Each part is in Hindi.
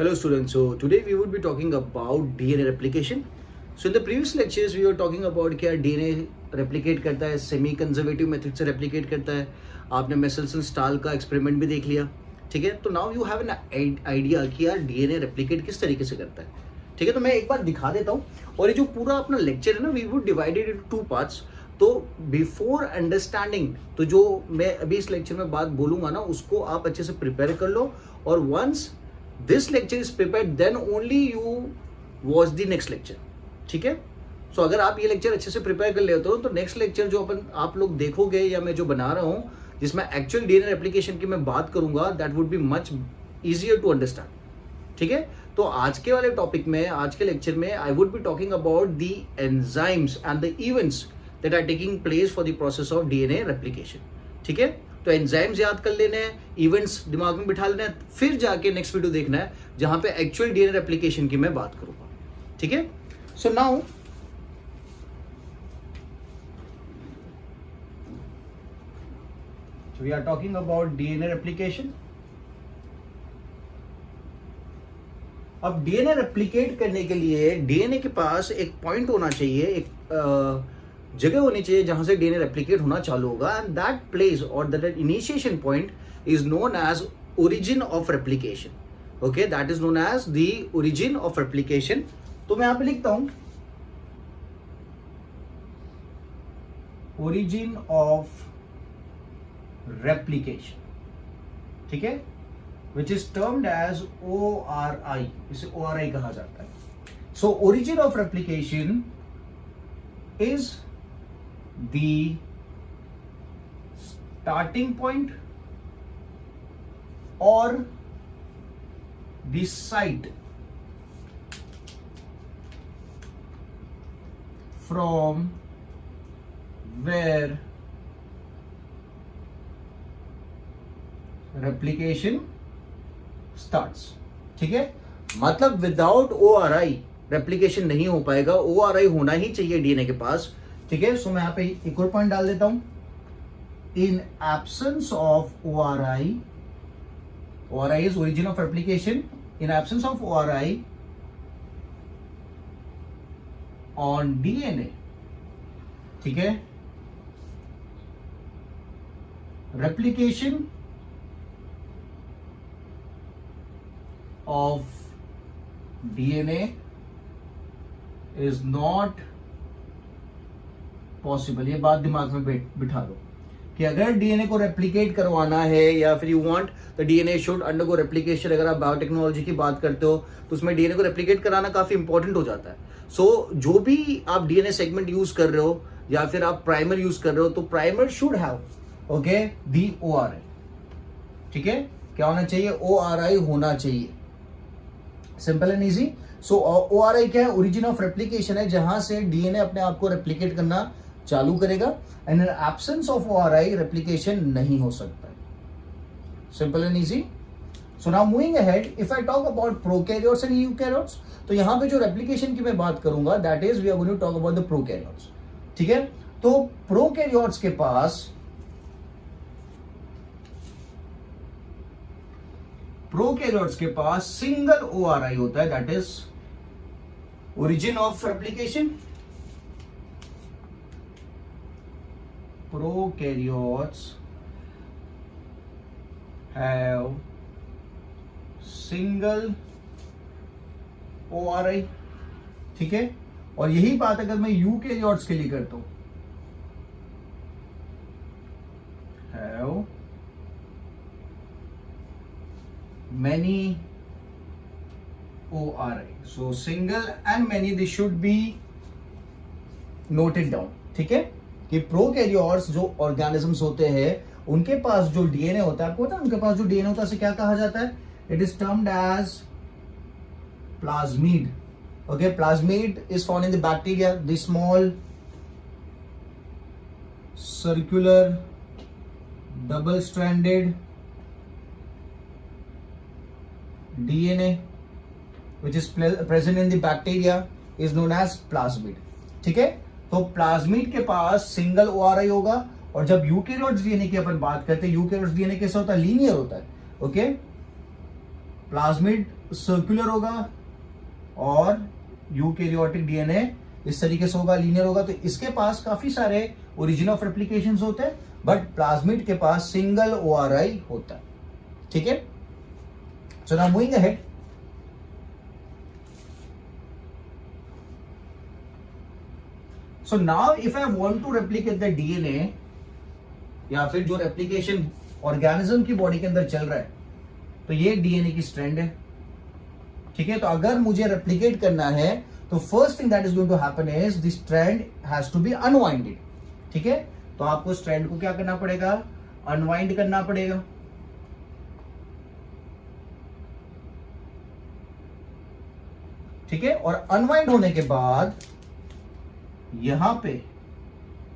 Hello students, so today we would be talking about DNA replication. So in the previous lectures we were talking about क्या DNA replicate करता है, सेमी कंजर्वेटिव मेथड से replicate करता है. आपने मेसेल्सन स्टाल का एक्सपेरिमेंट भी देख लिया, ठीक है. तो now you have an idea कि यार DNA replicate किस तरीके से करता है, ठीक है. तो मैं एक बार दिखा देता हूँ. और ये जो पूरा अपना लेक्चर है ना, we would divided into two parts. तो बिफोर अंडरस्टैंडिंग, तो जो मैं अभी इस लेक्चर में बात बोलूंगा ना, उसको आप अच्छे से प्रिपेयर कर लो. और once this lecture is prepared then only you watch the next lecture, ठीक है. सो अगर आप ये लेक्चर अच्छे से प्रिपेयर कर लेते हो तो नेक्स्ट लेक्चर जो आप लोग देखोगे या मैं जो बना रहा हूँ जिसमें एक्चुअल डीएनए रेप्लिकेशन की मैं बात करूंगा, that would be much easier to understand, ठीक है. तो आज के वाले टॉपिक में, आज के लेक्चर में I would be talking about the enzymes and the events that are taking place for the process of DNA replication, ठीक है. तो एंजाइम्स याद कर लेने हैं, इवेंट्स दिमाग में बिठा लेना है, फिर जाके नेक्स्ट वीडियो देखना है जहां पे एक्चुअल डीएनए रेप्लिकेशन की मैं बात करूंगा, ठीक है. So now we are talking about DNA replication. अब डीएनए रेप्लिकेट करने के लिए डीएनए के पास एक पॉइंट होना चाहिए, एक जगह होनी चाहिए जहां से डीएनए रेप्लिकेट होना चालू होगा. एंड दैट प्लेस और that initiation point is known as origin of replication. Okay, that is known as the origin of replication. तो मैं यहां पे लिखता हूं ओरिजिन ऑफ रेप्लिकेशन, ठीक है, which is termed as ORI. इसे ORI कहा जाता है. So origin of replication is the starting point or the site from where replication starts, ठीक है. मतलब विदाउट ORI रेप्लिकेशन नहीं हो पाएगा. ORI होना ही चाहिए डीएनए के पास, ठीक है. सो मैं यहां पे एक और पॉइंट डाल देता हूं. इन absence of ORI, ORI is origin of replication. In absence of ORI on DNA, ठीक है, replication of DNA is not possible. ये बात दिमाग में बिठा दो कि अगर डीएनए को रेप्लिकेट करवाना है या फिर you want the DNA should undergo replication, अगर आप बायोटेक्नोलॉजी की बात करते हो तो उसमें डीएनए को रेप्लिकेट कराना काफी इंपॉर्टेंट हो जाता है. सो जो भी आप डीएनए सेगमेंट यूज कर रहे हो या फिर आप प्राइमर यूज कर रहे हो, तो primer should have okay the ORI, ठीक है. क्या होना चाहिए? ORI होना चाहिए. Simple and easy. So ORI क्या है? ओरिजिन ऑफ रेप्लिकेशन है, जहां से डीएनए अपने आप को रेप्लिकेट करना चालू करेगा. And in absence of ORI replication नहीं हो सकता. Simple and easy. So now moving ahead, if I talk about prokaryotes and eukaryotes, तो यहां पे जो रेप्लिकेशन की मैं बात करूंगा, that is we are going to talk about the prokaryotes, ठीक है. तो प्रोकैरियोट्स के पास सिंगल ORI होता है, that is origin of replication. Prokaryotes have single ORI, ठीक है. और यही बात अगर मैं यूकैरियोट्स के लिए करता हूं, have many ORI. So single and many, they should be noted down, ठीक है. कि प्रोकैरियोट्स जो ऑर्गेनिजम्स होते हैं उनके पास जो डीएनए होता है, आपको पता है उनके पास जो डीएनए होता है उसे क्या कहा जाता है? It is termed as plasmid. Okay, plasmid is found in the bacteria. The small circular double stranded DNA which is present in the bacteria is known as plasmid, ठीक है. तो प्लाज्मिड के पास सिंगल ORI होगा. और जब यूकैरियोट्स डीएनए की अपन बात करते हैं, यूकैरियोट्स डीएनए कैसा होता है? लीनियर होता है. ओके, प्लाज्मिड सर्कुलर होगा और यूकैरियोटिक डीएनए इस तरीके से होगा, लीनियर होगा। तो इसके पास काफी सारे ओरिजिन ऑफ रेप्लिकेशन होते हैं, बट प्लाज्मिड के पास सिंगल ORI होता है। ठीक है, so now moving ahead, so now if I want to replicate the DNA, या फिर जो रेप्लिकेशन ऑर्गेनिज्म की बॉडी के अंदर चल रहा है, तो ये डीएनए की स्ट्रैंड है। ठीक है, तो अगर मुझे रेप्लिकेट करना है तो first thing that is going to happen is the strand has to be unwinded. ठीक है, तो आपको स्ट्रैंड को क्या करना पड़ेगा, अनवाइंड करना पड़ेगा। ठीक है, और अनवाइंड होने के बाद यहां पे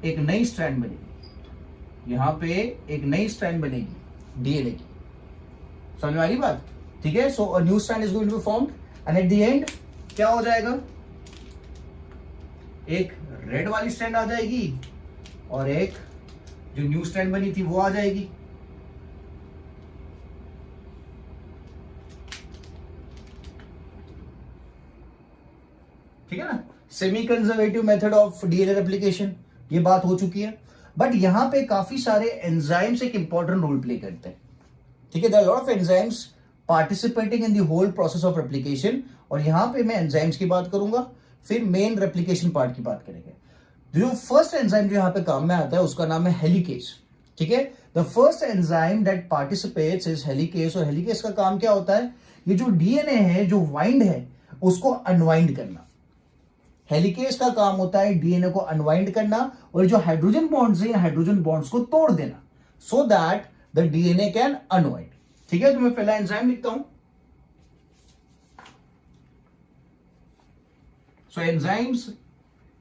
एक नई स्ट्रैंड बनेगी, यहां पे एक नई स्ट्रैंड बनेगी डीएनए की। समझ में आ रही बात? ठीक है, so a new strand is going to be formed and at the end क्या हो जाएगा, एक रेड वाली स्ट्रैंड आ जाएगी और एक जो न्यू स्ट्रैंड बनी थी वो आ जाएगी। ठीक है ना, semi conservative method of DNA replication, ये बात हो चुकी है। बट यहां पे काफी सारे एंजाइम्स एक इंपॉर्टेंट रोल प्ले करते हैं। ठीक है, there are lot of enzymes participating in the whole process of replication, और यहां पे मैं एंजाइम्स की बात करूंगा, फिर मेन रेप्लिकेशन पार्ट की बात करेंगे। जो फर्स्ट एंजाइम जो यहां पे काम में आता है उसका नाम है हेलिकेस। ठीक है, the first enzyme that participates is helicase, और हेलिकेस का काम क्या होता है, ये जो डीएनए है जो वाइंड है उसको अनवाइंड करना। हेलिकेस का काम होता है डीएनए को अनवाइंड करना और जो हाइड्रोजन बॉन्ड्स हैं हाइड्रोजन बॉन्ड्स को तोड़ देना, so that the DNA can unwind. ठीक है, तो मैं पहला एंजाइम लिखता हूं। सो एंजाइम्स,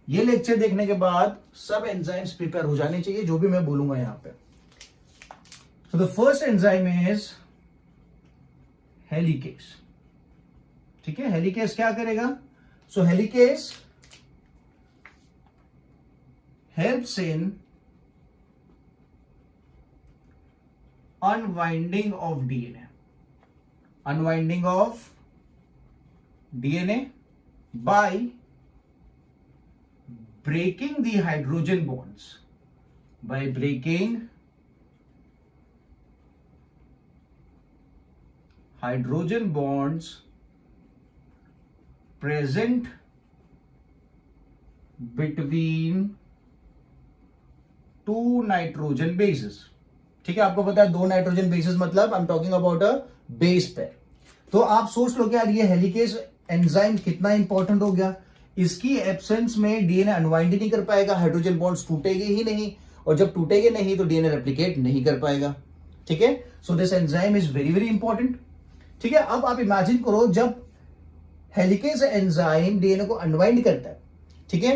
ये लेक्चर देखने के बाद सब एंजाइम्स प्रिपेयर हो जाने चाहिए जो भी मैं बोलूंगा यहां पे। So the first enzyme is helicase. ठीक है, हेलिकेस क्या करेगा, सो helicase helps in unwinding of DNA. Unwinding of DNA by breaking the hydrogen bonds. By breaking hydrogen bonds present between two nitrogen bases. ठीक है, आपको पता है 2 नाइट्रोजन बेसेस मतलब I am talking about a base pair. तो आप सोच लो कि यार ये हेलिकेस एंजाइम कितना इंपॉर्टेंट हो गया, इसकी एब्सेंस में डीएनए अनवाइंड नहीं कर पाएगा, हाइड्रोजन बॉन्ड्स टूटेंगे ही नहीं, और जब टूटेंगे नहीं तो डीएनए रेप्लिकेट नहीं कर पाएगा। ठीक है, so this enzyme is very very important. ठीक है, अब आप इमेजिन करो जब हेलिकेस एंजाइम डीएनए को अनवाइंड करता है, ठीक है,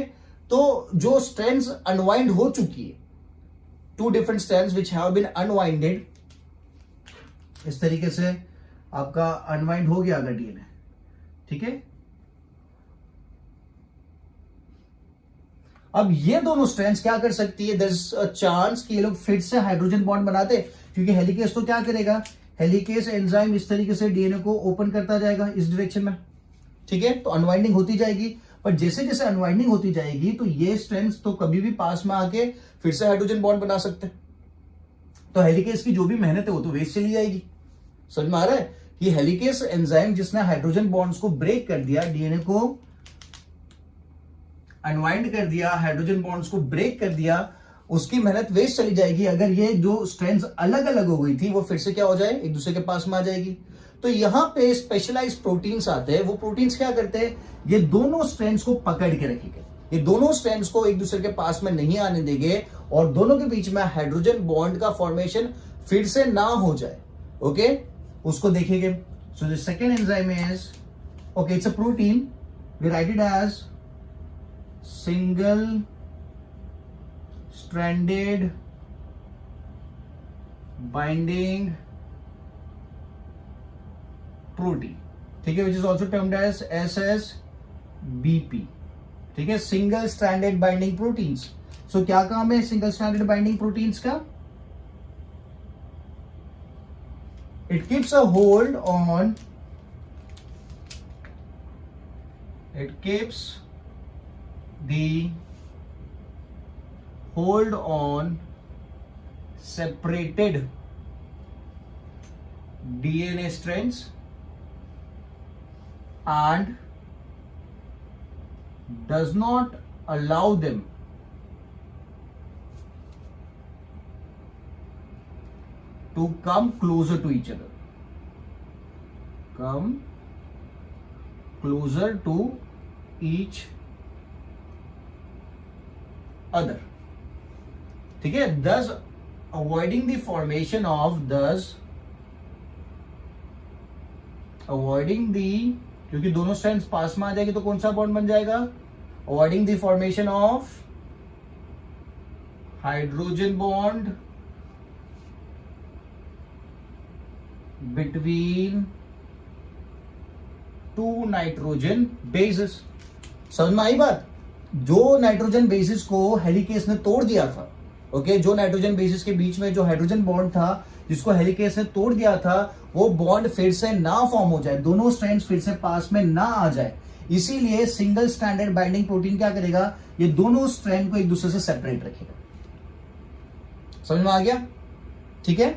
तो जो स्ट्रैंड्स अनवाइंड हो चुकी है, 2 different strands which have been unwinded, इस तरीके से आपका अनवाइंड हो गया अगर डीएनए। ठीक है, अब ये दोनों स्ट्रैंड्स क्या कर सकती है, देयर इज अ चांस कि ये लोग फिर से हाइड्रोजन बॉन्ड बनाते, क्योंकि हेलिकेस तो क्या करेगा, हेलिकेस एंजाइम इस तरीके से डीएनए को ओपन करता जाएगा इस डायरेक्शन में। ठीक है, तो अनवाइंडिंग होती जाएगी, पर जैसे जैसे अनवाइंडिंग होती जाएगी तो ये स्ट्रैंड्स तो कभी भी पास में आके फिर से हाइड्रोजन बॉन्ड बना सकते हैं। तो हेलिकेस की जो भी मेहनत है वो तो वेस्ट चली जाएगी। समझ में आ रहा है, ये हेलिकेस एंजाइम जिसने हाइड्रोजन बॉन्ड्स को ब्रेक कर दिया, डीएनए को अनवाइंड कर दिया, हाइड्रोजन बॉन्ड्स को ब्रेक कर दिया, उसकी मेहनत वेस्ट चली जाएगी अगर ये जो स्ट्रैंड्स अलग अलग हो गई थी वो फिर से क्या हो जाए, एक दूसरे के पास में आ जाएगी। तो यहां पे स्पेशलाइज प्रोटीन्स आते हैं, वो प्रोटीन्स क्या करते हैं, ये दोनों स्ट्रैंड्स को पकड़ के रखेंगे, ये दोनों स्ट्रैंड्स को एक दूसरे के पास में नहीं आने देंगे और दोनों के बीच में हाइड्रोजन बॉन्ड का फॉर्मेशन फिर से ना हो जाए। ओके, उसको देखेंगे। So the second enzyme is, okay, it's a protein, we write it as single stranded binding protein. ठीक है, which is also termed as SSBP। ठीक है, single stranded binding proteins. So क्या काम है सिंगल स्ट्रैंडेड बाइंडिंग प्रोटीन्स का, it keeps a hold on it keeps the hold on separated DNA strands and does not allow them to come closer to each other. Come closer to each other. ठीक है, thus avoiding the formation of क्योंकि दोनों स्ट्रैंड्स पास में आ जाएगी तो कौन सा बॉन्ड बन जाएगा? Avoiding the formation of hydrogen bond between two nitrogen basis. समझ में आई बात? जो नाइट्रोजन बेसिस को हेलिकेस ने तोड़ दिया था, ओके, जो नाइट्रोजन बेसिस के बीच में जो हाइड्रोजन बॉन्ड था जिसको हेलिकेस ने तोड़ दिया था, वो बॉन्ड फिर से ना फॉर्म हो जाए, दोनों स्ट्रैंड्स फिर से पास में ना आ जाए. इसीलिए सिंगल स्ट्रैंडेड बाइंडिंग प्रोटीन क्या करेगा? ये दोनों स्ट्रैंड को एक दूसरे से सेपरेट रखेगा. समझ में आ गया? ठीक है,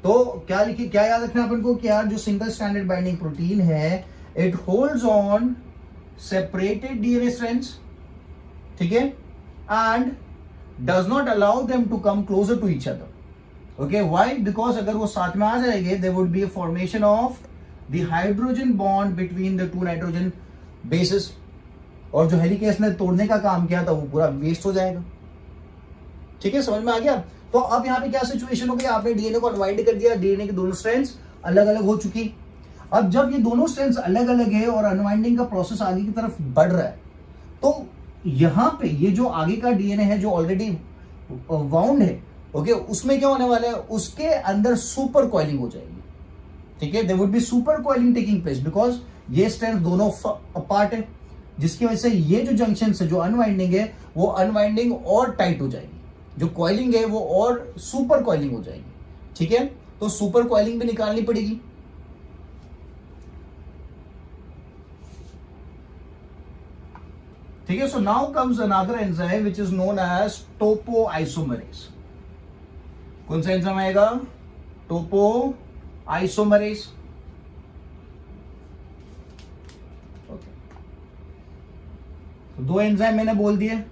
तो क्या याद रखना अपन को कि यार जो सिंगल स्ट्रैंडेड बाइंडिंग प्रोटीन है, it holds on separated DNA strands, ठीक है, and does not allow them to come closer to each other. Okay, why? Because अगर वो साथ में आ जाएंगे, there would be a formation of the hydrogen bond between the two nitrogen bases, और जो हेलिकेस ने तोड़ने का काम किया था वो पूरा वेस्ट हो जाएगा. ठीक है, समझ में आ गया? तो अब यहाँ पे क्या सिचुएशन हो गई? आपने डीएनए को अनवाइंड कर दिया, डीएनए के दोनों स्ट्रैंड्स अलग अलग हो चुकी. अब जब ये दोनों स्ट्रैंड्स अलग अलग है और अनवाइंडिंग का प्रोसेस आगे की तरफ बढ़ रहा है, तो यहां पे ये जो आगे का डीएनए है जो ऑलरेडी वाउंड है, ओके, उसमें क्या होने वाला है? उसके अंदर सुपर कॉइलिंग हो जाएगी. ठीक है, there would be super coiling taking place because ये स्ट्रैंड दोनों अपार्ट है, जिसकी वजह से ये जो जंक्शन है, जो अनवाइंडिंग है, वो अनवाइंडिंग और टाइट हो जाएगी, जो कॉइलिंग है वो और सुपर कॉइलिंग हो जाएगी. ठीक है, तो सुपर कॉइलिंग भी निकालनी पड़ेगी. ठीक है, so now comes another enzyme which is known as topoisomerase. कौन सा एंजाइम आएगा? टोपोआइसोमरेज. ओके, तो दो एंजाइम मैंने बोल दिए.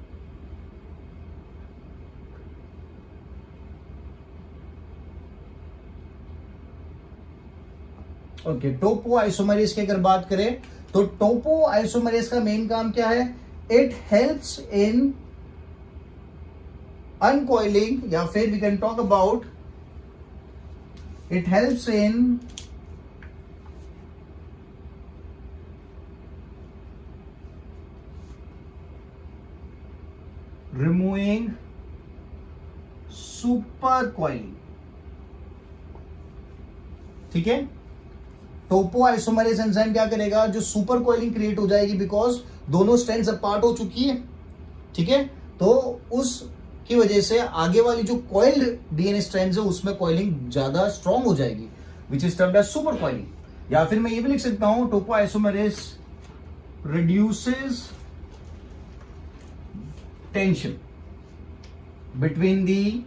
ओके, टोपोआइसोमरेज की अगर बात करें तो टोपोआइसोमरेज का मेन काम क्या है? इट हेल्प्स इन अनकॉइलिंग, या फिर we can talk about it helps in removing super coiling. ठीक है, टोपोआइसोमरेज एंजाइम क्या करेगा? जो सुपर कॉइलिंग क्रिएट हो जाएगी बिकॉज दोनों स्ट्रैंड्स अपार्ट हो चुकी है. ठीक है, तो उसकी वजह से आगे वाली जो कॉइल्ड डीएनए स्ट्रैंड्स है उसमें कॉइलिंग ज्यादा स्ट्रॉन्ग हो जाएगी, which is termed as super coiling. या फिर मैं ये भी लिख सकता हूं, topoisomerase reduces tension between the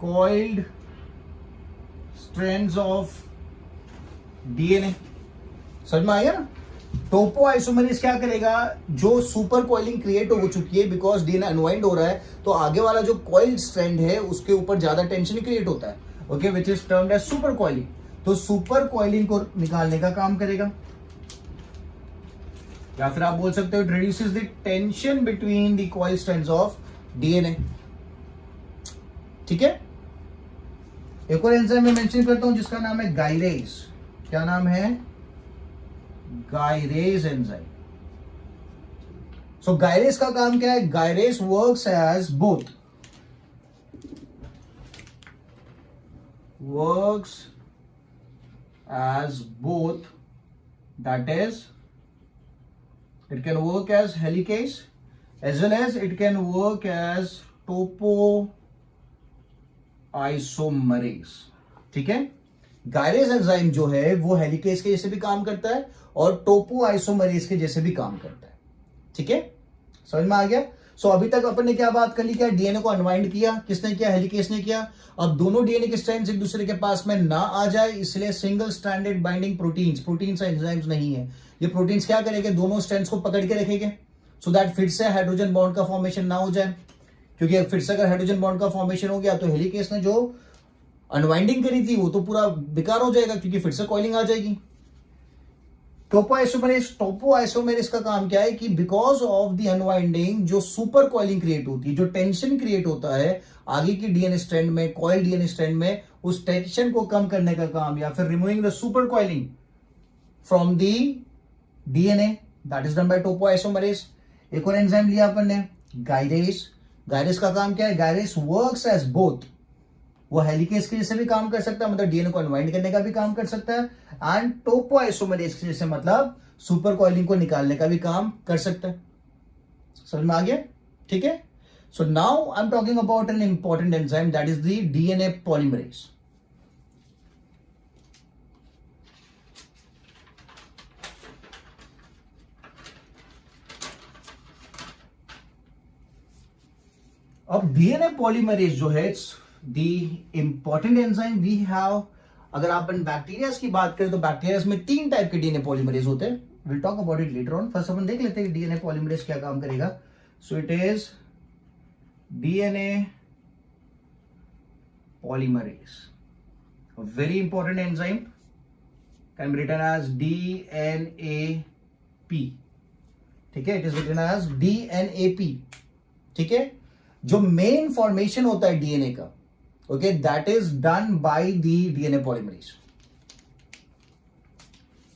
coiled strands of DNA. समझ में आया ना? टोपोआइसोमरेज क्या करेगा? जो सुपर कॉइलिंग क्रिएट हो चुकी है बिकॉज डीएनए अनवाइंड हो रहा है, तो आगे वाला जो कॉइल्ड स्ट्रैंड है उसके ऊपर ज्यादा टेंशन क्रिएट होता है, okay, which is termed as super coiling. तो सुपर कॉइलिंग को निकालने का काम करेगा. या फिर आप बोल सकते हो it reduces the tension between the coiled strands of DNA. ठीक है, एक और एंजाइम मैं मेंशन करता हूं जिसका नाम है गायरेज. क्या नाम है? Gyrase enzyme. सो गायरेज का काम क्या है? Gyrase works as both, that is it can work as helicase as well as it can work as topoisomerase. ठीक है, गायरेज एंजाइम जो है वो हेलिकेज के जैसे भी काम करता है और टोपो आइसोमरेज के जैसे भी काम करता है। ठीक है, समझ में आ गया। सो अभी तक अपन ने क्या बात कर ली, क्या डीएनए को अनवाइंड किया, किसने किया, हेलिकेज ने किया। अब दोनों डीएनए के स्ट्रैंड्स एक दूसरे के पास में ना आ जाए, इसलिए single stranded binding proteins enzymes नहीं है। ये प्रोटीन्स क्या करेंगे, दोनों स्ट्रैंड्स को पकड़ के रखेंगे सो दैट फिर से हाइड्रोजन बॉन्ड का फॉर्मेशन ना हो जाए, क्योंकि फिर से अगर हाइड्रोजन बॉन्ड का फॉर्मेशन हो गया तो हेलिकेज ने जो अनवाइंडिंग करी थी वो तो पूरा बेकार हो जाएगा, क्योंकि फिर से कॉइलिंग आ जाएगी। टोपो आइसोमेरेज का काम क्या है कि बिकॉज ऑफ द अनवाइंडिंग जो सुपर कॉइलिंग क्रिएट होती है, जो टेंशन क्रिएट होता है आगे की डीएनए स्ट्रैंड में, कॉइल डीएनए स्ट्रैंड में, उस टेंशन को कम करने का काम या फिर removing the super coiling from the DNA, that is done by topo isomerase. एक और एंजाइम लिया अपन ने, गायरेज का काम क्या है, गायरेज वर्क्स एज बोथ, वो हेलिकेज के जैसे भी काम कर सकता है, मतलब डीएनए को अनवाइंड करने का भी काम कर सकता है, एंड टोपो आइसोमेरेज के जैसे मतलब सुपर कॉइलिंग को निकालने का भी काम कर सकता है। समझ में आ गया, ठीक है। So now I am talking about an important enzyme that is the DNA polymerase. अब डीएनए पॉलीमरेज जो है the important enzyme we have. अगर आप बैक्टीरिया की बात करें तो बैक्टीरिया में 3 टाइप के डीएनए पॉलीमरेज होते हैं। Will talk about it later on. First अपन देख लेते हैं डीएनए पॉलीमरेज क्या काम करेगा। So it is DNA polymerase, very important enzyme, can be written as DNAP. ठीक है, it is written as DNAP. ठीक है, जो मेन फॉर्मेशन होता है डीएनए का, okay, that is done by the DNA polymerase.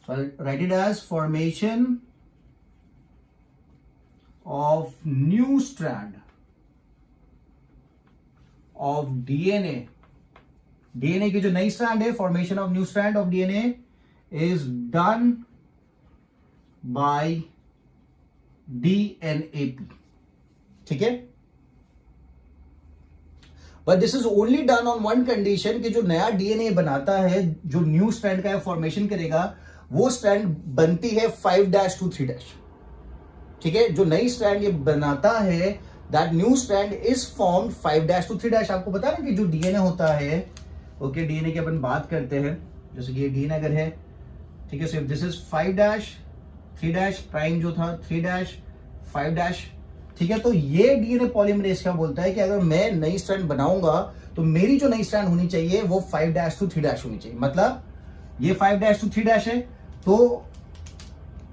So write it as formation of new strand of DNA. DNA की जो नई स्ट्रैंड है, formation of new strand of DNA is done by DNAP. ठीक है, but this is only done on one condition कि जो नया डीएनए बनाता है, जो न्यू स्ट्रैंड का फॉर्मेशन करेगा, वो स्ट्रैंड बनती है 5' to 3'। ठीक है, जो नई स्ट्रैंड ये बनाता है, that new strand is formed 5' to 3'। आपको पता है ना कि जो डीएनए होता है, ओके, डीएनए की अपन बात करते हैं, जैसे कि ये डीएनए अगर है, ठीक है, सिर्फ दिस इज 5', 3' प्राइम जो था 3', 5'। ठीक है, तो ये डीएनए पॉलीमरेज क्या बोलता है कि अगर मैं नई स्ट्रैंड बनाऊंगा तो मेरी जो नई स्ट्रैंड होनी चाहिए वो 5' to 3' होनी चाहिए। मतलब ये 5' to 3' है, तो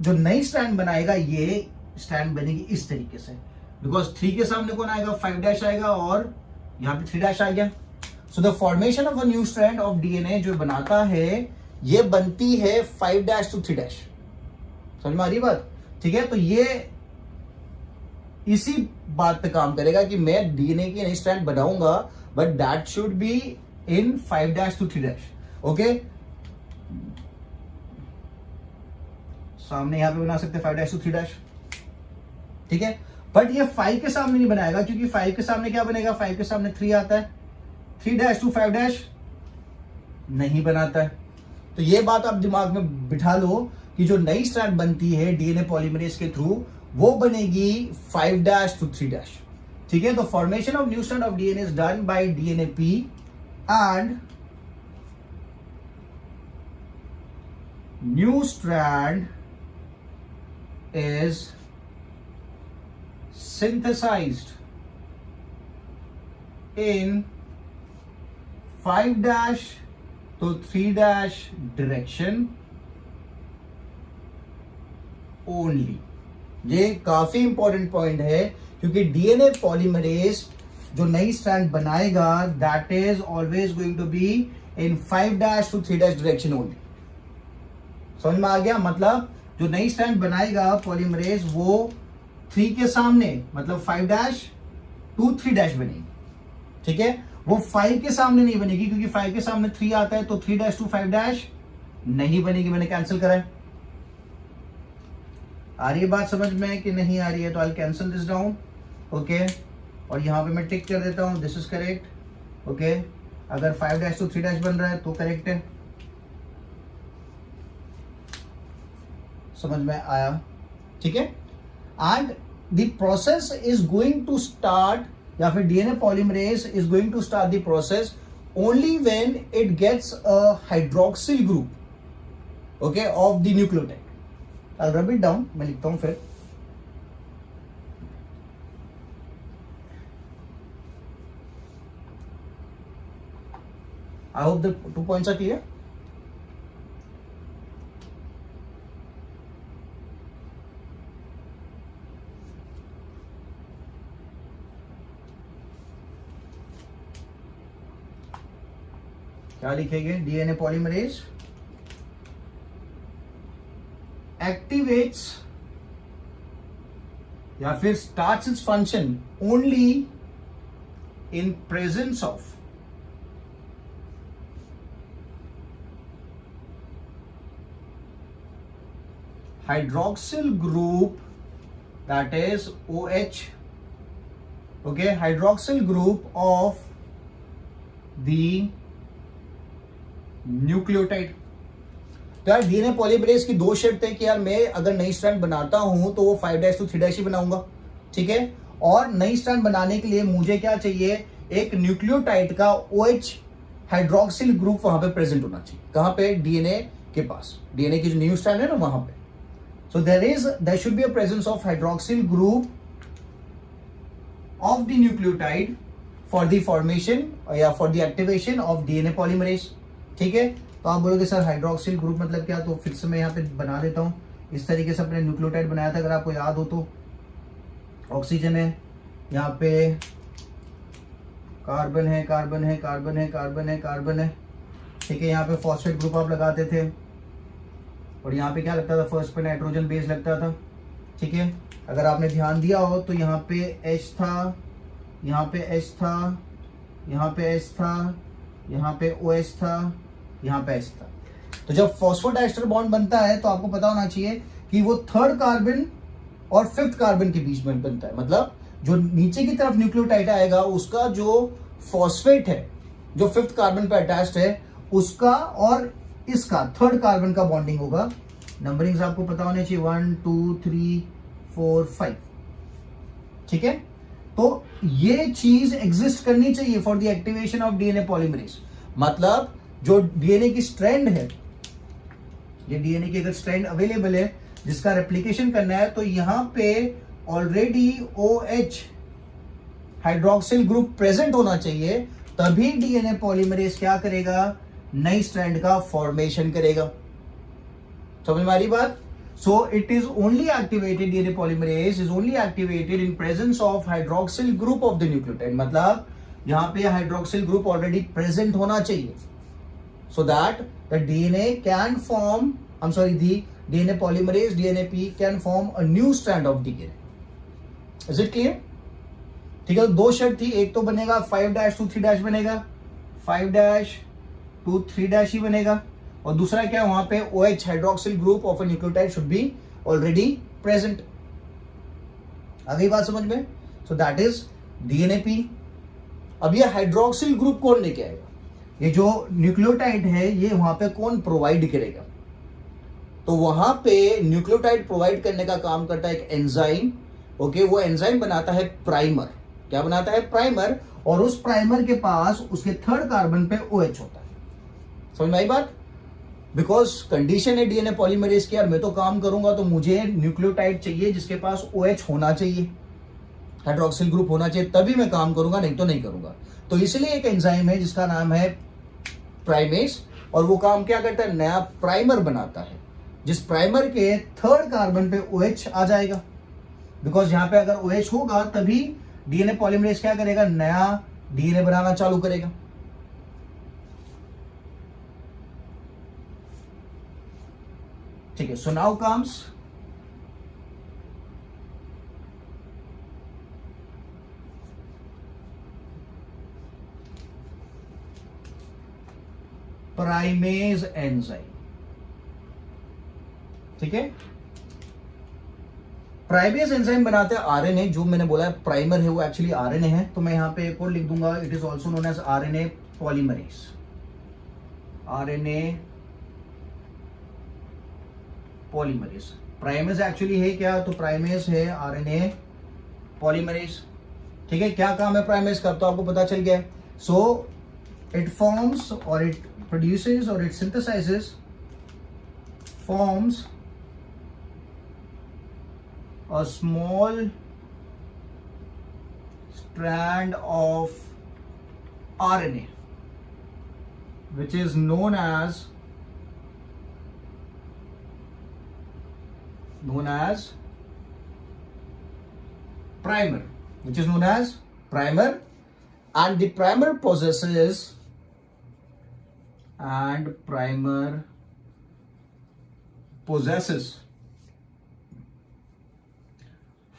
जो नई स्ट्रैंड बनाएगा ये स्ट्रैंड बनेगी इस तरीके से, बिकॉज 3 के सामने कौन आएगा, 5' आएगा, और यहाँ पे 3' आ गया। So the formation of a new strand of DNA जो बनाता है, ये बनती है 5' to 3'। समझ में आ रही बात? ठीक है, तो ये इसी बात पे काम करेगा कि मैं डीएनए की नई स्ट्रैंड बनाऊंगा, but that should be in 5' to 3'। Okay, सामने यहां पे बना सकते हैं 5' to 3'। ठीक है, बट ये 5 के सामने नहीं बनाएगा, क्योंकि 5 के सामने क्या बनेगा, 5 के सामने 3 आता है, 3' to 5' नहीं बनाता है। तो ये बात आप दिमाग में बिठा लो कि जो नई स्ट्रैंड बनती है डीएनए पॉलीमरेज के थ्रू, वो बनेगी 5' to 3'। ठीक है, तो formation of new strand of DNA is done by DNAP and new strand is synthesized in 5' to 3' direction only। ये काफी इंपॉर्टेंट पॉइंट है, क्योंकि डीएनए पॉलीमरेज जो नई स्ट्रैंड बनाएगा, that is always going to be in 5' to 3' direction only. समझ में आ गया? मतलब जो नई स्ट्रैंड बनाएगा पॉलीमरेज, वो 3 के सामने, मतलब 5' to 3' बनेगी। ठीक है, वो 5 के सामने नहीं बनेगी, क्योंकि 5 के सामने 3 आता है, तो 3' to 5' नहीं बनेगी। मैंने कैंसिल करा है। आ रही है बात समझ में कि नहीं आ रही है? तो I cancel this down, okay, और यहां पे मैं टिक कर देता हूं, दिस इज करेक्ट। ओके, अगर 5' to 3' बन रहा है तो करेक्ट है। समझ में आया? ठीक है। And the process is going to start, या फिर DNA polymerase is going to start the process only when it gets a hydroxyl group, okay, of the nucleotide. I rub it down, मैं लिखता हूं फिर। I hope the 2 points are clear. क्या लिखेंगे? डीएनए पॉलीमरेज एक्टिवेट्स या फिर starts its function only in presence of hydroxyl group, that is OH, okay, hydroxyl group of the nucleotide. तो यार डीएनए पॉलीमरेज की दो शर्त है कि यार मैं अगर नई स्ट्रैंड बनाता हूं तो वो 5' to 3' ही बनाऊंगा, ठीक है। और नई स्ट्रैंड बनाने के लिए मुझे क्या चाहिए? एक न्यूक्लियोटाइड का OH हाइड्रोक्सिल ग्रुप वहां पे प्रेजेंट होना चाहिए। कहां पे? डीएनए के पास, डीएनए की जो न्यू स्ट्रैंड है ना वहां पे। So there should be a presence of hydroxyl group of the nucleotide for the formation या for the activation of DNA polymerase, ठीक है। तो आप बोलोगे सर हाइड्रोक्सिल ग्रुप मतलब क्या? तो फिर से मैं यहाँ पे बना देता हूँ। इस तरीके से अपने न्यूक्लियोटाइड बनाया था, अगर आपको याद हो तो। ऑक्सीजन है, यहाँ पे कार्बन है, कार्बन है, कार्बन है, कार्बन है, कार्बन है, ठीक है। यहाँ पे फॉस्फेट ग्रुप आप लगाते थे, और यहाँ पे क्या लगता था? फर्स्ट पे नाइट्रोजन बेस लगता था, ठीक है। अगर आपने ध्यान दिया हो तो यहाँ पे H था, यहाँ पे H था, यहाँ पे H था, यहाँ पे OH था, यहाँ पे H था। तो जब फॉस्फोडाइस्टर बॉन्ड बनता है तो आपको पता होना चाहिए कि वो 3rd कार्बन और 5th कार्बन के बीच में बनता है। मतलब जो नीचे की तरफ न्यूक्लियोटाइड आएगा उसका जो फॉस्फेट है, जो 5th कार्बन पे अटैच्ड है, उसका और इसका 3rd कार्बन का बॉन्डिंग होगा। नंबरिंग्स आपको पता होने चाहिए, 1 2 3 4 5, ठीक है। तो ये चीज एग्जिस्ट करनी चाहिए for the activation of DNA polymerase. मतलब जो डीएनए की स्ट्रैंड है, ये डीएनए की अगर स्ट्रैंड अवेलेबल है जिसका रेप्लिकेशन करना है, तो यहां पे already OH hydroxyl group present होना चाहिए, तभी डीएनए पॉलीमरेज क्या करेगा? नई स्ट्रैंड का फॉर्मेशन करेगा। समझ में आ रही बात? सो it is only activated, DNA polymerase is only activated in presence of hydroxyl group of the nucleotide. मतलब यहां पे हाइड्रोक्सिल ग्रुप ऑलरेडी प्रेजेंट होना चाहिए, so that the DNA can form, I am sorry, the DNA polymerase DNAP can form a new strand of DNA. Is it clear? ठीक है। तो दो शर्त थी, एक तो बनेगा 5' to 3' बनेगा, 5' to 3' ही बनेगा, और दूसरा क्या? वहां पे OH hydroxyl group of a nucleotide should be already present. आ गई बात समझ में? So that is DNAP। अब ये हाइड्रोक्सिल ग्रुप कौन लेके आएगा? ये जो न्यूक्लियोटाइड है ये वहां पे कौन प्रोवाइड करेगा? तो वहां पे न्यूक्लियोटाइड प्रोवाइड करने का काम करता है एक एंजाइम, ओके। वो एंजाइम बनाता है प्राइमर। क्या बनाता है? प्राइमर। और उस प्राइमर के पास उसके 3rd कार्बन पे OH होता है। समझ में आई बात? बिकॉज कंडीशन है डीएनए पॉलीमरेज की, यार मैं तो काम करूंगा तो मुझे न्यूक्लियोटाइड चाहिए जिसके पास OH होना चाहिए, हाइड्रोक्सिल ग्रुप होना चाहिए, तभी मैं काम करूंगा, नहीं तो नहीं करूंगा। तो इसलिए एक एंजाइम है जिसका नाम है प्राइमेस, और वो काम क्या करता है? नया प्राइमर बनाता है, जिस प्राइमर के 3rd कार्बन पे OH आ जाएगा। बिकॉज यहां पे अगर OH होगा तभी डीएनए पॉलीमरेज क्या करेगा? नया डीएनए बनाना चालू करेगा। ठीक है। So now comes primase enzyme, ठीक है। प्राइमेज एंजाइम बनाते हैं आरएनए, जो मैंने बोला है प्राइमर है वो एक्चुअली आरएनए है। तो मैं यहां पे एक और लिख दूंगा, it is also known as RNA polymerase, RNA polymerase. Primase actually है क्या? तो प्राइमेज है आरएनए पॉलीमरेज। ठीक है, क्या काम है प्राइमेज का तो आपको पता चल गया है। सो इट फॉर्म्स और इट प्रोड्यूसेस और it synthesises forms a small strand of RNA which is known as primer, and the primer possesses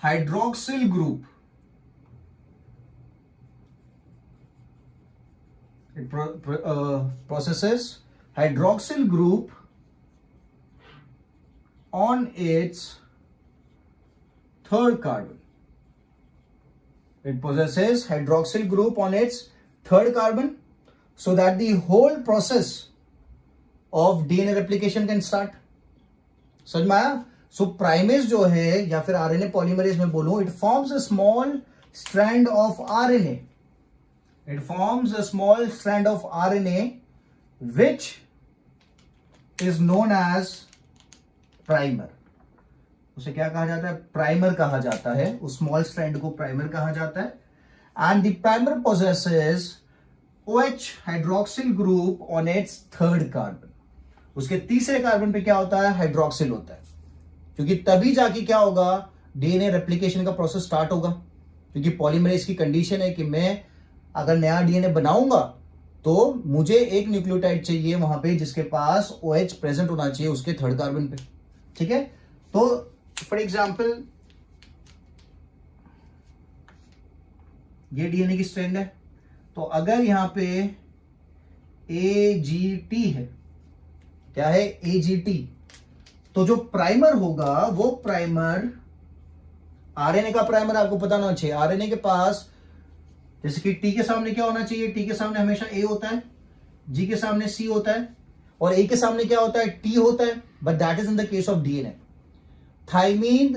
hydroxyl group. It possesses hydroxyl group on its third carbon. It possesses hydroxyl group on its third carbon, so that the whole process of DNA replication can start. समझ में आया? सो प्राइमेज जो है या फिर आरएनए पॉलीमरेज में बोलूं, it forms a small strand of RNA. It forms a small strand of RNA which is known as primer. उसे क्या कहा जाता है? प्राइमर कहा जाता है. उस स्मॉल स्ट्रैंड को प्राइमर कहा जाता है. And the primer possesses OH hydroxyl group on it's third carbon. उसके तीसरे कार्बन पे क्या होता है? हाइड्रोक्सिल होता है. क्योंकि तभी जाके क्या होगा? डीएनए रेप्लिकेशन का प्रोसेस स्टार्ट होगा. क्योंकि पॉलीमरेज की कंडीशन है कि मैं अगर नया डीएनए बनाऊंगा तो मुझे एक न्यूक्लियोटाइड चाहिए वहां पे जिसके पास OH प्रेजेंट होना चाहिए उसके थर्ड कार्बन पे. ठीक है, तो फॉर एग्जाम्पल ये डीएनए की स्ट्रैंड है. तो अगर यहां पे AGT है, क्या है? AGT. तो जो प्राइमर होगा वो प्राइमर आरएनए का प्राइमर आपको पता होना चाहिए. आरएनए के पास जैसे कि टी के सामने क्या होना चाहिए? टी के सामने हमेशा ए होता है, जी के सामने सी होता है और ए के सामने क्या होता है? टी होता है. But that is in the case of DNA. Thymine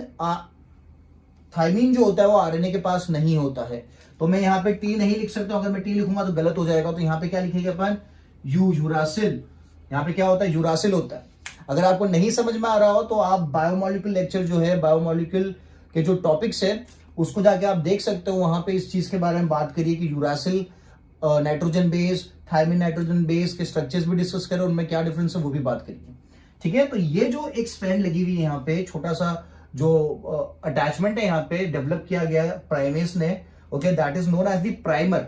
जो होता है वो आरएनए के पास नहीं होता है. तो मैं यहां पे टी नहीं लिख सकता. अगर मैं टी लिखूंगा तो गलत हो जाएगा. तो यहां पे क्या लिखेंगे अपन? यूरासिल. यहां पे क्या होता है? यूरासिल होता है. अगर आपको नहीं समझ में आ रहा हो तो आप बायोमोलिक्यूल लेक्चर जो है, बायोमोलिक्यूल के जो टॉपिक्स है उसको जाके आप देख सकते हो. वहां पे इस चीज के बारे में बात करिए कि uracil nitrogen base, thymine nitrogen base के स्ट्रक्चर्स भी डिस्कस करें, उनमें क्या डिफरेंस है वो भी बात करिए. ठीक है, तो ये जो एक स्ट्रैंड लगी हुई है यहाँ पे, छोटा सा जो अटैचमेंट है यहाँ पे डेवलप किया गया प्राइमेस ने, okay, that is known as the primer.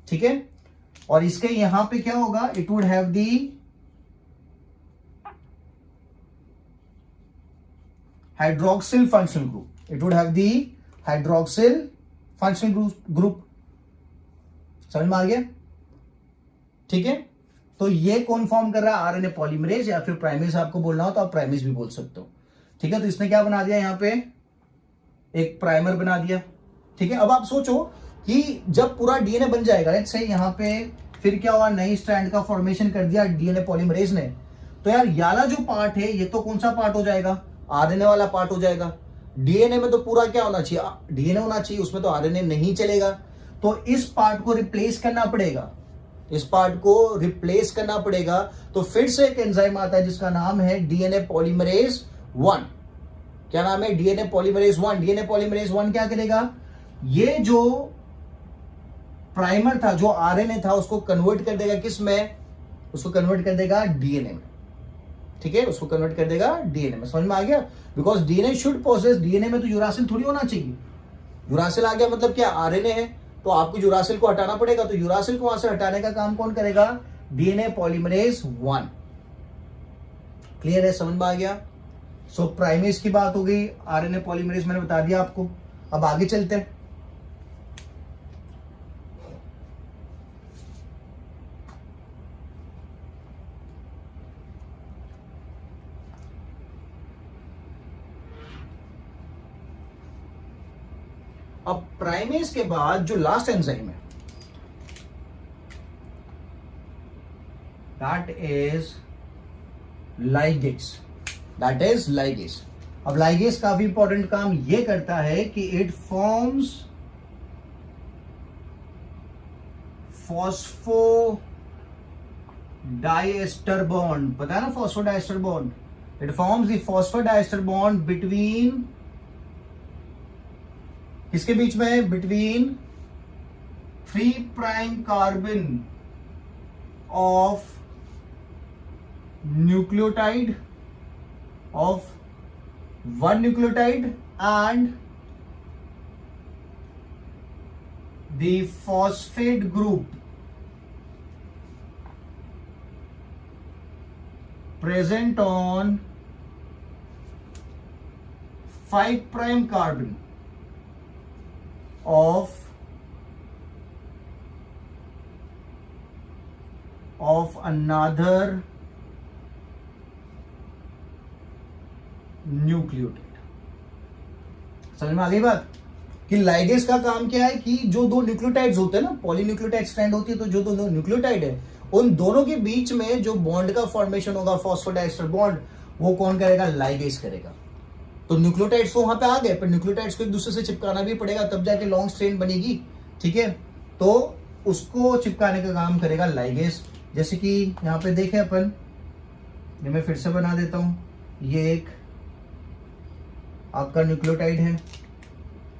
ठीक है, और इसके यहां पे क्या होगा? It would have the hydroxyl functional group. It would have the hydroxyl functional group. समझ में आ गया? ठीक है, तो ये कौन फॉर्म कर रहा है? आरएनए पॉलीमरेज या फिर प्राइमेज आपको बोलना हो तो आप प्राइमेज भी बोल सकते हो. ठीक है, तो इसने क्या बना दिया? यहां पे एक प्राइमर बना दिया. ठीक है, अब आप सोचो कि जब पूरा डीएनए बन जाएगा, लेट्स से यहां पे फिर क्या हुआ? नई स्ट्रैंड का फॉर्मेशन कर दिया डीएनए पॉलीमरेज ने. तो यार याला जो पार्ट है ये तो कौन सा पार्ट हो जाएगा? आरएनए वाला पार्ट हो जाएगा. डीएनए में तो पूरा क्या होना चाहिए? डीएनए होना चाहिए, उसमें तो आरएनए नहीं चलेगा. तो इस पार्ट को रिप्लेस करना पड़ेगा. इस पार्ट को रिप्लेस करना पड़ेगा. तो फिर से एक एंजाइम आता है जिसका नाम है डीएनए पॉलीमरेज 1. क्या नाम है? DNA polymerase 1. डीएनए पॉलीमरेज 1 क्या करेगा? ये जो प्राइमर था, जो आरएनए था, उसको कन्वर्ट कर देगा किस में? उसको कन्वर्ट कर देगा डीएनए में. ठीक है, उसको कन्वर्ट कर देगा डीएनए में. समझ में आ गया? Because DNA should process. DNA में तो यूरासिल थोड़ी होना चाहिए. यूरासिल आ गया मतलब क्या? आरएनए है, तो आपको यूरासिल को हटाना पड़ेगा. तो यूरासिल को वहां से हटाने का काम कौन करेगा? DNA polymerase 1. क्लियर है? समझ में आ गया? सो प्राइमेज की बात हो गई, आरएनए पॉलीमरेज मैंने बता दिया आपको. अब आगे चलते हैं. अब प्राइमेज के बाद जो लास्ट एंजाइम है दैट इज लाइगेज. अब लाइगेज काफी इंपॉर्टेंट काम ये करता है कि इट फॉर्म्स फॉस्फोडाइएस्टर बॉन्ड, पता है ना phosphodiester bond, it forms the phosphodiester bond between, किसके बीच में, between 3 prime carbon of nucleotide of one nucleotide and the phosphate group present on 5 prime carbon of another nucleotide. समझ में आ गई बात कि लाइगेज का काम क्या है कि जो दो न्यूक्लियोटाइड्स होते हैं ना, पॉलीन्यूक्लियोटाइड स्ट्रैंड होती है, तो जो दो न्यूक्लियोटाइड है उन दोनों के बीच में जो बॉन्ड का फॉर्मेशन होगा फॉस्फोडाइएस्टर बॉन्ड, वो कौन करेगा, लाइगेज करेगा। तो न्यूक्लियोटाइड्स तो वहां पे आ गए, पर न्यूक्लियोटाइड्स को एक दूसरे से चिपकाना भी पड़ेगा, तब जाके लॉन्ग स्ट्रेन बनेगी। ठीक है, तो उसको चिपकाने का काम करेगा लाइगेज। जैसे कि यहाँ पे देखें अपन, ये मैं फिर से बना देता हूं, ये एक आपका न्यूक्लियोटाइड है,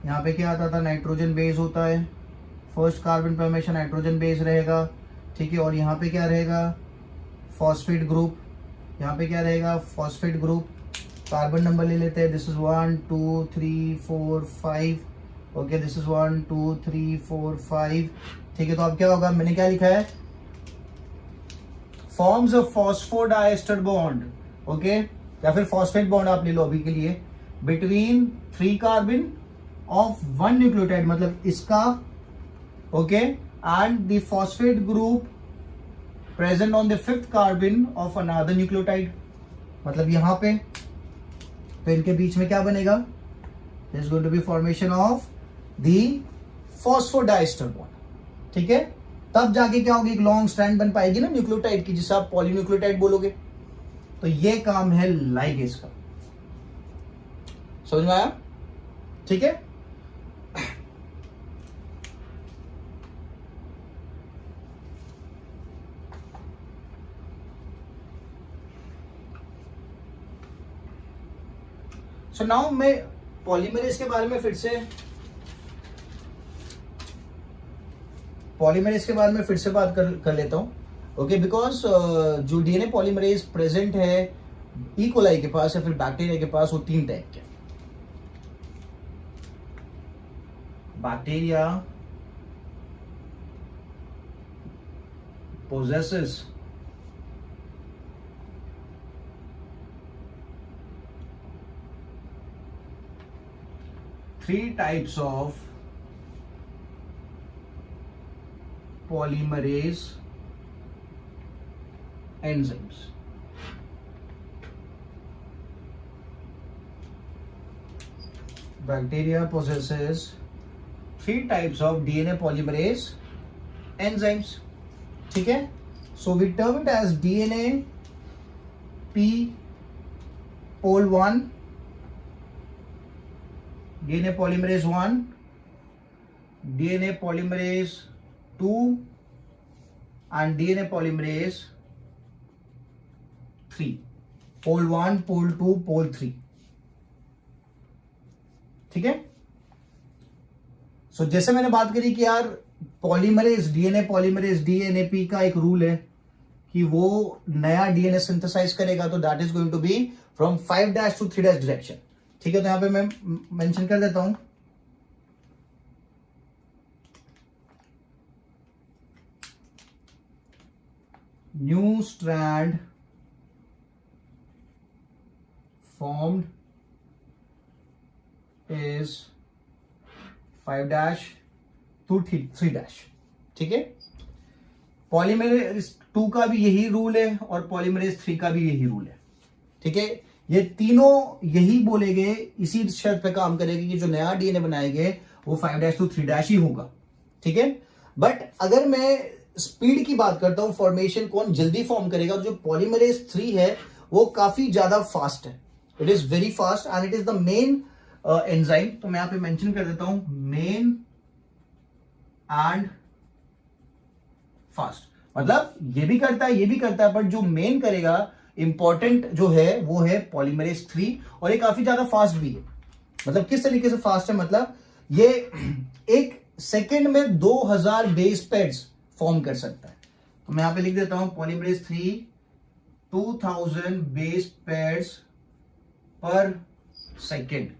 यहाँ पे क्या आता था, नाइट्रोजन बेस होता है, फर्स्ट कार्बन पे हमेशा नाइट्रोजन बेस रहेगा। ठीक है, और यहाँ पे क्या रहेगा, फॉस्फेट ग्रुप, यहाँ पे क्या रहेगा, फॉस्फेट ग्रुप। कार्बन नंबर ले लेते हैं, this is 1 2 3 4 5, okay, this is 1 2 3 4 5। ठीक है, तो अब क्या होगा, मैंने क्या लिखा है, forms a phosphodiester bond, okay, या फिर फॉस्फेट बॉन्ड आप ले लो अभी के लिए, बिटवीन 3 कार्बन ऑफ 1 न्यूक्लियोटाइड, मतलब इसका, okay, and the phosphate group present on the 5th carbon of another nucleotide, मतलब यहां पे, तो इनके बीच में क्या बनेगा, there is going to be formation of the phosphodiester bond. ठीक है, तब जाके क्या होगी, एक लॉन्ग स्ट्रैंड बन पाएगी ना न्यूक्लियोटाइड की, जिसे आप पॉलीन्यूक्लियोटाइड बोलोगे। तो ये काम है लाइगेज का। समझ में आया? ठीक है, सो नाउ मैं पॉलीमरेज के बारे में फिर से बात कर लेता हूं, ओके, बिकॉज जो डीएनए पॉलीमरेज प्रेजेंट है ई कोलाई के पास या फिर बैक्टीरिया के पास, वो 3 टाइप के। Bacteria possesses three types of polymerase enzymes. Bacteria possesses 3 types of DNA polymerase enzymes. ठीक है, so we term it as DNA P pol 1, DNA polymerase 1, DNA polymerase 2 and DNA polymerase 3, pol 1, pol 2, pol 3. ठीक है, सो जैसे मैंने बात करी कि यार पॉलीमरेज डीएनएपी का एक रूल है कि वो नया डीएनए सिंथेसाइज करेगा, तो that is going to be from 5' to 3' direction. ठीक है, तो यहां पे मैं मेंशन कर देता हूं, new strand formed is 5' to 3'। ठीक है, पॉलीमरेज 2 का भी यही रूल है और पॉलीमरेज 3 का भी यही रूल है। ठीक है, ये तीनों यही बोलेंगे, इसी शर्त पे काम करेंगे कि जो नया डीएनए बनाएंगे वो 5' to 3' ही होगा। ठीक है, बट अगर मैं स्पीड की बात करता हूं, फॉर्मेशन कौन जल्दी फॉर्म करेगा, तो जो पॉलीमरेज 3 है वो काफी ज्यादा फास्ट है। It is very fast and it is the main enzyme. तो मैं यहां पे मेंशन कर देता हूं मेन एंड फास्ट, मतलब ये भी करता है ये भी करता है, बट जो मेन करेगा इंपॉर्टेंट जो है वो है पॉलीमरेज 3, और ये काफी ज्यादा फास्ट भी है। मतलब किस तरीके से फास्ट है, मतलब ये एक सेकेंड में 2000 बेस पेयर्स फॉर्म कर सकता है। तो मैं यहां पे लिख देता हूं पॉलीमरेज 3 2000 बेस पेयर्स पर second,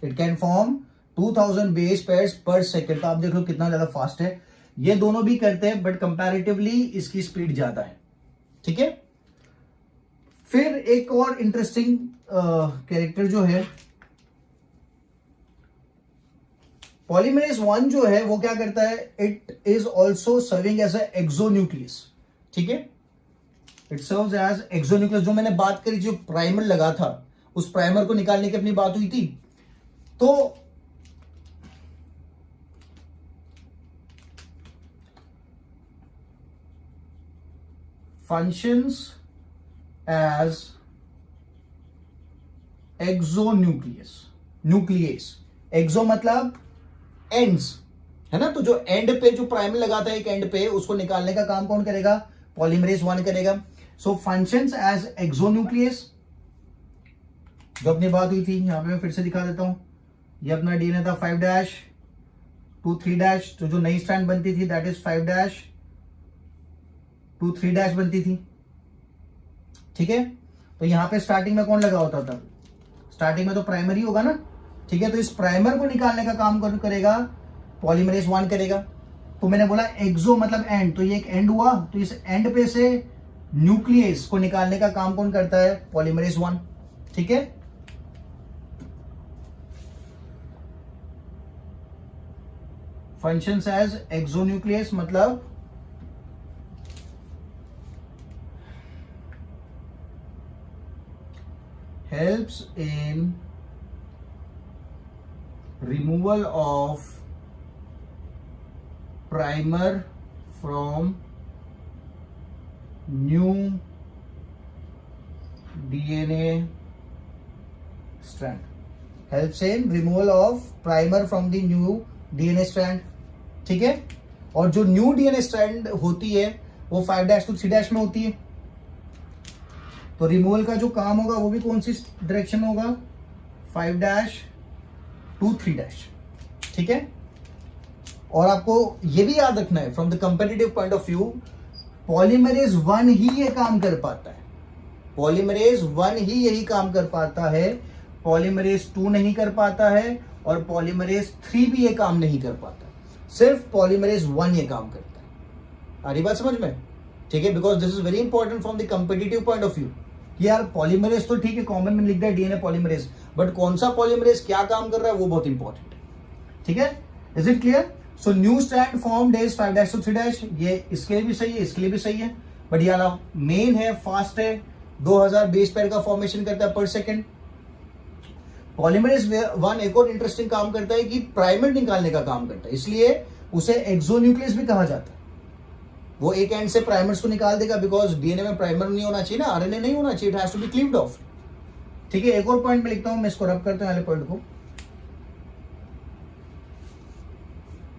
it can form 2000 base pairs पर सेकेंड। तो आप देख लो कितना ज्यादा फास्ट है। ये दोनों भी करते हैं बट कंपैरेटिवली इसकी स्पीड ज्यादा है, ठीक है। फिर एक और इंटरेस्टिंग कैरेक्टर जो है पॉलीमरेज 1 जो है वो क्या करता है, it is also serving as a exonuclease, ठीक है। It serves as exonuclease. जो मैंने बात करी, जो प्राइमर लगा था उस प्राइमर को निकालने की अपनी बात हुई थी, तो functions as exonucleus, न्यूक्लियस, एक्सो मतलब एंड्स, है ना। तो जो एंड पे जो प्राइमर लगाता है एक एंड पे, उसको निकालने का काम कौन करेगा, पॉलीमरेज 1 करेगा। सो फंक्शंस एज एक्सोन्यूक्लियस, जो अपनी बात हुई थी, यहां पे मैं फिर से दिखा देता हूं। ये अपना डीएनए था 5' to 3', तो जो नई स्ट्रैंड बनती थी दैट इज 5' to 3' बनती थी, ठीक है। तो यहां पे स्टार्टिंग में कौन लगा होता था, स्टार्टिंग में तो प्राइमरी होगा ना, ठीक है। तो इस प्राइमर को निकालने का काम कौन करेगा, पॉलीमरेज 1 करेगा। तो मैंने बोला एक्सो मतलब एंड, तो ये एक एंड हुआ, तो इस एंड पे से न्यूक्लियस को निकालने का काम कौन करता है, पॉलीमरेज 1, ठीक है। फंक्शंस एज एक्सोन्यूक्लियस मतलब helps in removal of primer from new DNA strand, helps in removal of primer from the new DNA strand, ठीक है। और जो न्यू डीएनए स्ट्रैंड होती है वो 5' to 3' में होती है, तो रिमूवल का जो काम होगा वो भी कौन सी डायरेक्शन में होगा, 5' to 3', ठीक है। और आपको ये भी याद रखना है from the competitive point of view, polymerase 1 ही ये काम कर पाता है, पॉलीमरेज 1 ही यही काम कर पाता है, पॉलीमरेज 2 नहीं कर पाता है, और पॉलीमरेज 3 भी ये काम नहीं कर पाता, सिर्फ पॉलीमरेज 1 ये काम करता है। आ रही बात समझ में, ठीक है। Because this is very important from the competitive point of view कि यार पॉलीमरेज तो ठीक है, कॉमन में लिख दिया डीएनए पॉलीमरेज, बट कौन सा पॉलीमरेज क्या काम कर रहा है वो बहुत इंपॉर्टेंट है, ठीक है। Is it clear. So new strand formed is 5' to 3', ये इसके लिए भी सही है, इसके लिए भी सही है, बट ये वाला मेन है, फास्ट है, 2000 बेस पेयर का फॉर्मेशन करता है पर सेकेंड। पॉलीमरेज 1 एक और इंटरेस्टिंग काम करता है कि प्राइमर निकालने का काम करता है, इसलिए उसे एक्सोन्यूक्लियस भी कहा जाता है। वो एक एंड से प्राइमर्स को निकाल देगा, बिकॉज डीएनए में प्राइमर नहीं होना चाहिए ना, आरएनए नहीं होना चाहिए, it has to be cleaved off, ठीक है। एक और पॉइंट में लिखता हूं, मैं इसको रब करते हैं वाले पॉइंट को।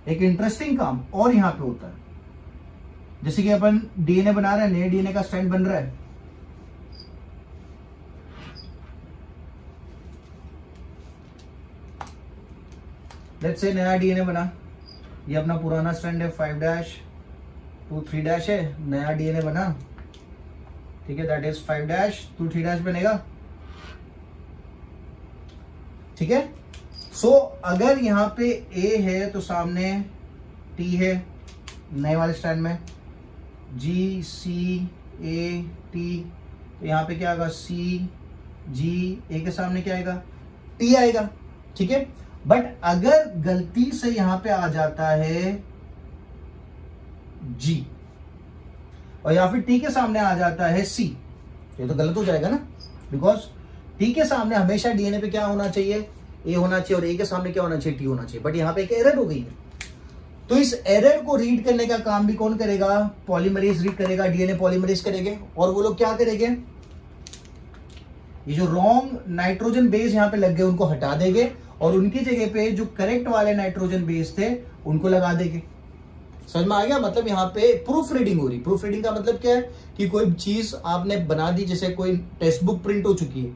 एक इंटरेस्टिंग काम और यहां पे होता है, जैसे कि अपन डीएनए बना रहे हैं, नए डीएनए का स्ट्रैंड बन रहा है, लेट्स से नया डीएनए बना, ये अपना पुराना स्ट्रैंड है 5' to 3' है, नया डीएनए बना, ठीक है, दैट इज 5' to 3' बनेगा, ठीक है। सो अगर यहां पे ए है तो सामने टी है, नए वाले स्टैंड में जी सी ए टी, तो यहां पे क्या आएगा, सी जी, ए के सामने क्या आएगा, टी आएगा, ठीक है। बट अगर गलती से यहां पे आ जाता है जी, और या फिर टी के सामने आ जाता है सी, ये तो गलत हो जाएगा ना, बिकॉज टी के सामने हमेशा डीएनए पे क्या होना चाहिए, ए होना चाहिए, और ए के सामने क्या होना चाहिए, टी होना चाहिए, बट यहां पे एक एरर हो गई है। तो इस एरर को रीड करने का काम भी कौन करेगा, पॉलीमरेज रीड करेगा, डीएनए पॉलीमरेज करेंगे, और वो लोग क्या करेंगे, ये जो रॉन्ग नाइट्रोजन बेस यहाँ पे लग गए उनको हटा देंगे और उनकी जगह पे जो करेक्ट वाले नाइट्रोजन बेस थे उनको लगा देंगे। समझ में आ गया? मतलब यहाँ पे प्रूफ रीडिंग हो रही। प्रूफ रीडिंग का मतलब क्या है कि कोई चीज आपने बना दी, जैसे कोई टेक्स्ट बुक प्रिंट हो चुकी है,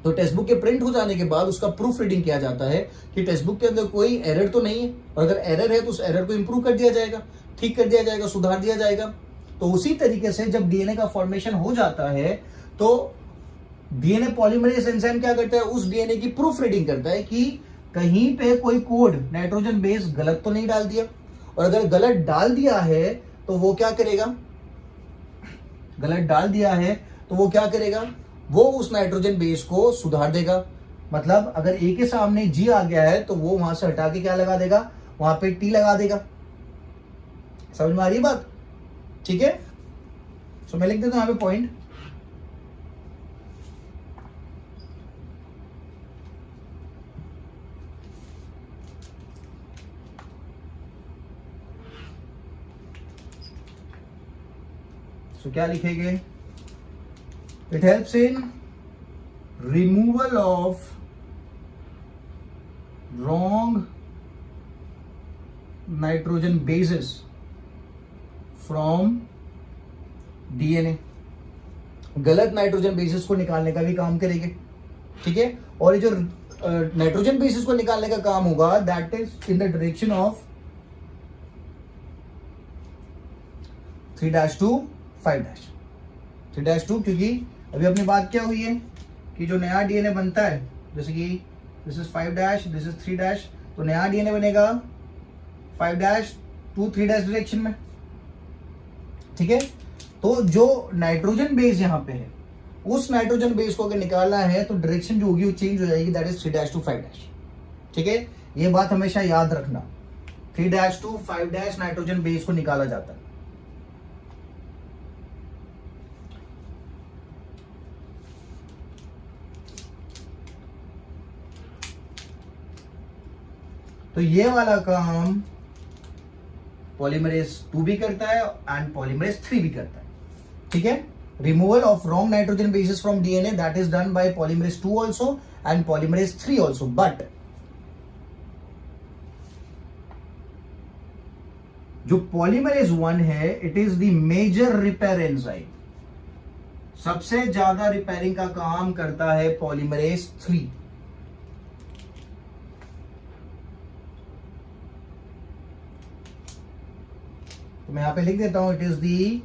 तो टेक्स्ट बुक के प्रिंट हो जाने के बाद उसका प्रूफ रीडिंग किया जाता है कि टेक्स्ट बुक के अंदर कोई एरर तो नहीं है, और अगर एरर है तो उस एरर को इंप्रूव कर दिया जाएगा, ठीक कर दिया जाएगा, सुधार दिया जाएगा। तो उसी तरीके से जब डीएनए का फॉर्मेशन हो जाता है तो डीएनए पॉलीमरेज एंजाइम क्या करता है, उस डीएनए की प्रूफ रीडिंग करता है कि कहीं पे कोई कोड नाइट्रोजन बेस गलत तो नहीं डाल दिया, और अगर गलत डाल दिया है तो वो क्या करेगा, गलत डाल दिया है तो वो क्या करेगा, वो उस नाइट्रोजन बेस को सुधार देगा। मतलब अगर ए के सामने जी आ गया है तो वो वहां से हटा के क्या लगा देगा, वहां पे टी लगा देगा। समझ में आ रही है बात? ठीक है, सो मैं लिख देता हूं यहां पे पॉइंट। सो क्या लिखेंगे, it helps in removal of wrong nitrogen bases from DNA. गलत नाइट्रोजन बेसिस को निकालने का भी काम करेंगे। ठीक है, और ये जो नाइट्रोजन बेसिस को निकालने का काम होगा that is in the direction of 3-2 5-3-2, क्योंकि अभी अपनी बात क्या हुई है कि जो नया डीएनए बनता है, जैसे कि दिस इज 5 दिस इज 3, तो नया डीएनए बनेगा 5-2 3 डायरेक्शन में। ठीक है, तो जो नाइट्रोजन बेस यहां पे है उस नाइट्रोजन बेस को अगर निकालना है तो डायरेक्शन जो होगी वो चेंज हो जाएगी, दैट इज 3-2 5। ठीक है, ये बात हमेशा याद रखना, 3-2 5 नाइट्रोजन बेस को निकाला जाता है। तो ये वाला काम पॉलीमरेज 2 भी करता है एंड पॉलीमरेज 3 भी करता है। ठीक है, removal of wrong nitrogen bases from DNA that is done by polymerase 2 also and polymerase 3 also, but जो पॉलीमरेज 1 है it is the major repair enzyme. सबसे ज्यादा रिपेयरिंग का काम करता है पॉलीमरेज 3। तो मैं यहां पे लिख देता हूं, it is the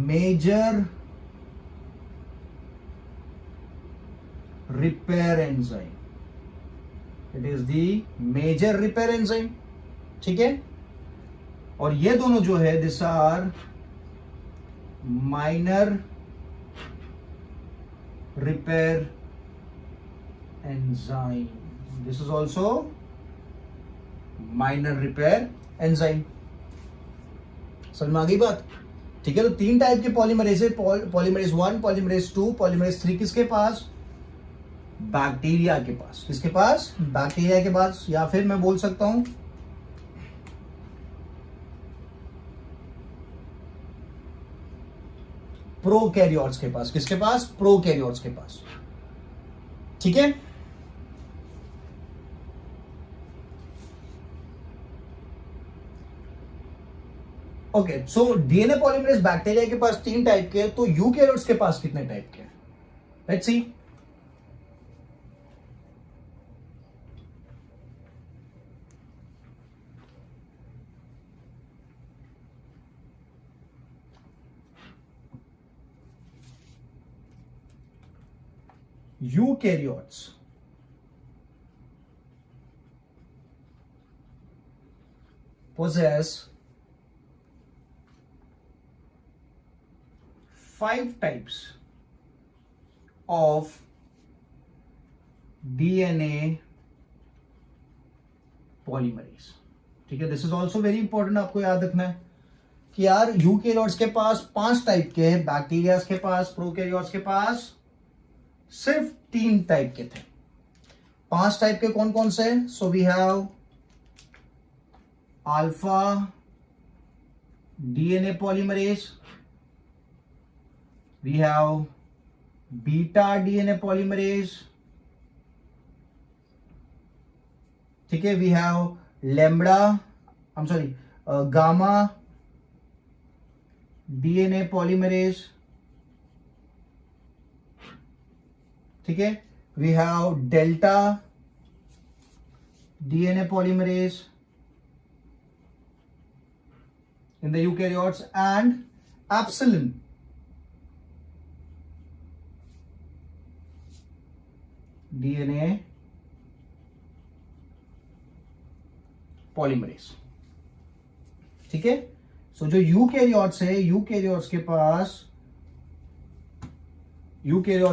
major repair enzyme, it is the major repair enzyme. ठीक है, और ये दोनों जो है this are minor repair enzyme, this is also minor repair enzyme. समझ में आ गई बात? ठीक है, तो 3 टाइप के पॉलीमरेज है, पॉलीमरेज 1, पॉलीमरेज 2, पॉलीमरेज 3 किसके पास, बैक्टीरिया के पास। किसके पास, बैक्टीरिया के पास, या फिर मैं बोल सकता हूं प्रोकैरियोट्स के पास। किसके पास, प्रोकैरियोट्स के पास। ठीक है, okay, so DNA polymerase bacteria के पास 3 टाइप के, तो यूकैरियोट्स के पास कितने टाइप के? Let's see. Eukaryotes possess 5 types of DNA polymerase। ठीक है, this is also very important, आपको याद रखना है कि यार यूकैरियोट्स के पास 5 टाइप के हैं, बैक्टीरिया के पास, प्रोकैरियोट्स के पास सिर्फ 3 टाइप के थे। 5 टाइप के कौन कौन से? So we have alpha DNA polymerase, we have beta DNA polymerase, ठीक है, we have lambda, I am sorry, gamma DNA polymerase, ठीक है, we have delta DNA polymerase in the eukaryotes and epsilon DNA polymerase, ठीक है। सो जो यूकैरियोट्स है, यूकैरियोट्स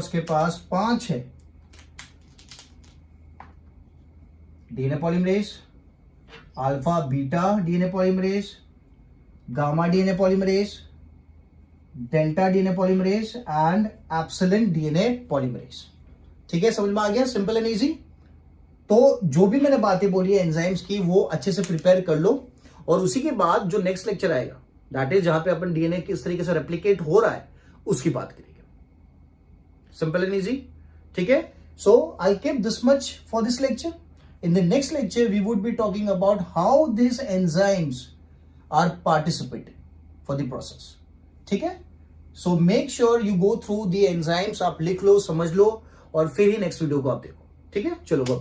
के पास 5 है DNA polymerase, alpha beta DNA polymerase, gamma DNA polymerase, delta DNA polymerase and epsilon DNA polymerase, ठीक है। समझ में आ गया, सिंपल एंड इजी। तो जो भी मैंने बातें बोली है एंजाइम्स की, वो अच्छे से प्रिपेयर कर लो, और उसी के बाद जो नेक्स्ट लेक्चर आएगा, दैट इज जहां पे अपन डीएनए किस तरीके से रेप्लिकेट हो रहा है उसकी बात करेंगे। सिंपल एंड इजी, ठीक है। So I keep this much for this lecture. In the next lecture we would be talking about how this enzymes are participating for the process, ठीक है। so make sure you go through the enzymes, आप लिख लो, समझ लो, और फिर ही नेक्स्ट वीडियो को आप देखो, ठीक है। चलो बाय।